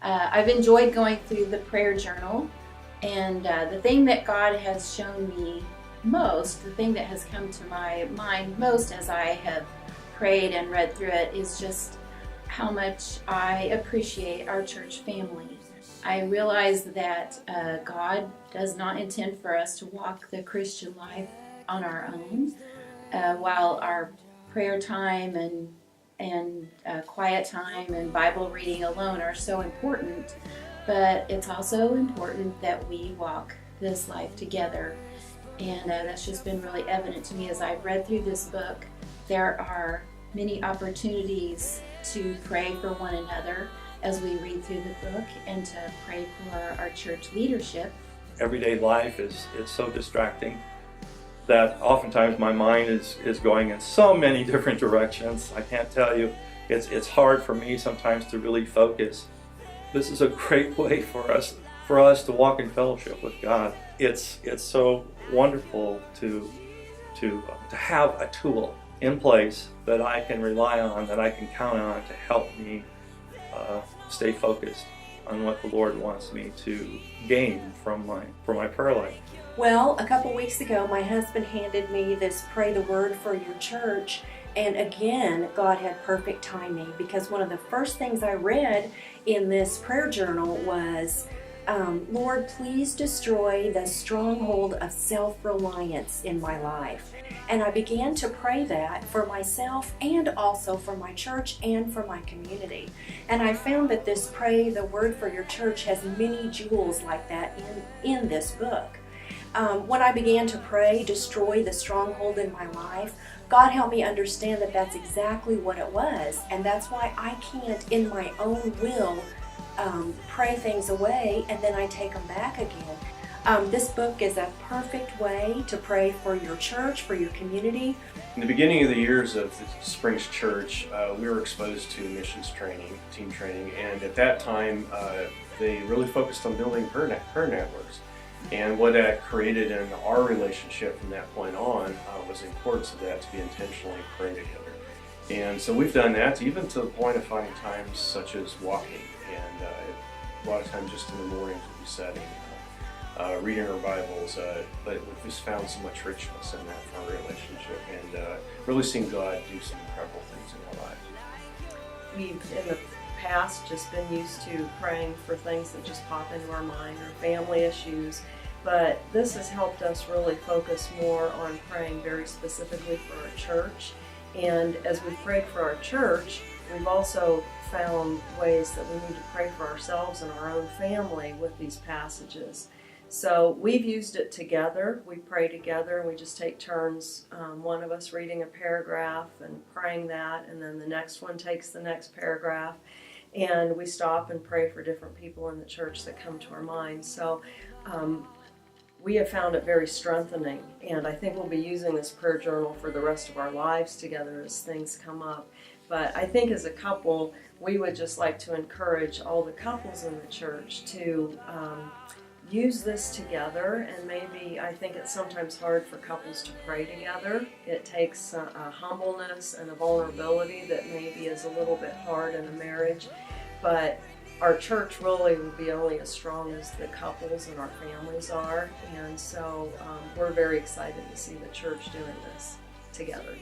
I've enjoyed going through the prayer journal, and the thing that God has shown me most, the thing that has come to my mind most as I have prayed and read through it, is just how much I appreciate our church family. I realize that God does not intend for us to walk the Christian life on our own. While our prayer time and quiet time and Bible reading alone are so important, but it's also important that we walk this life together. And that's just been really evident to me as I've read through this book. There are many opportunities to pray for one another as we read through the book, and to pray for our church leadership. Everyday life is so distracting that oftentimes my mind is going in so many different directions. I can't tell you, it's hard for me sometimes to really focus. This is a great way for us to walk in fellowship with God. It's so wonderful to have a tool in place that I can rely on, that I can count on to help me stay focused on what the Lord wants me to gain from my prayer life. Well, a couple weeks ago, my husband handed me this Pray the Word for Your Church, and again, God had perfect timing, because one of the first things I read in this prayer journal was, Lord, please destroy the stronghold of self-reliance in my life. And I began to pray that for myself and also for my church and for my community. And I found that this Pray the Word for Your Church has many jewels like that in this book. When I began to pray, destroy the stronghold in my life, God helped me understand that that's exactly what it was. And that's why I can't, in my own will, pray things away and then I take them back again. This book is a perfect way to pray for your church, for your community. In the beginning of the years of the Springs Church, we were exposed to missions training, team training, and at that time they really focused on building prayer networks. And what that created in our relationship from that point on was the importance of that, to be intentionally praying together. And so we've done that even to the point of finding times such as walking, and a lot of times just in the mornings we'll be setting, reading our Bibles, but we've just found so much richness in that for our relationship, and really seeing God do some incredible things in our lives. We've in the past just been used to praying for things that just pop into our mind, or family issues, but this has helped us really focus more on praying very specifically for our church. And as we've prayed for our church, we've also found ways that we need to pray for ourselves and our own family with these passages. So we've used it together. We pray together, and we just take turns, one of us reading a paragraph and praying that, and then the next one takes the next paragraph, and we stop and pray for different people in the church that come to our mind. So we have found it very strengthening, and I think we'll be using this prayer journal for the rest of our lives together as things come up. But I think as a couple, we would just like to encourage all the couples in the church to use this together. And maybe, I think it's sometimes hard for couples to pray together. It takes a humbleness and a vulnerability that maybe is a little bit hard in a marriage. But our church really will be only as strong as the couples and our families are. And so we're very excited to see the church doing this together.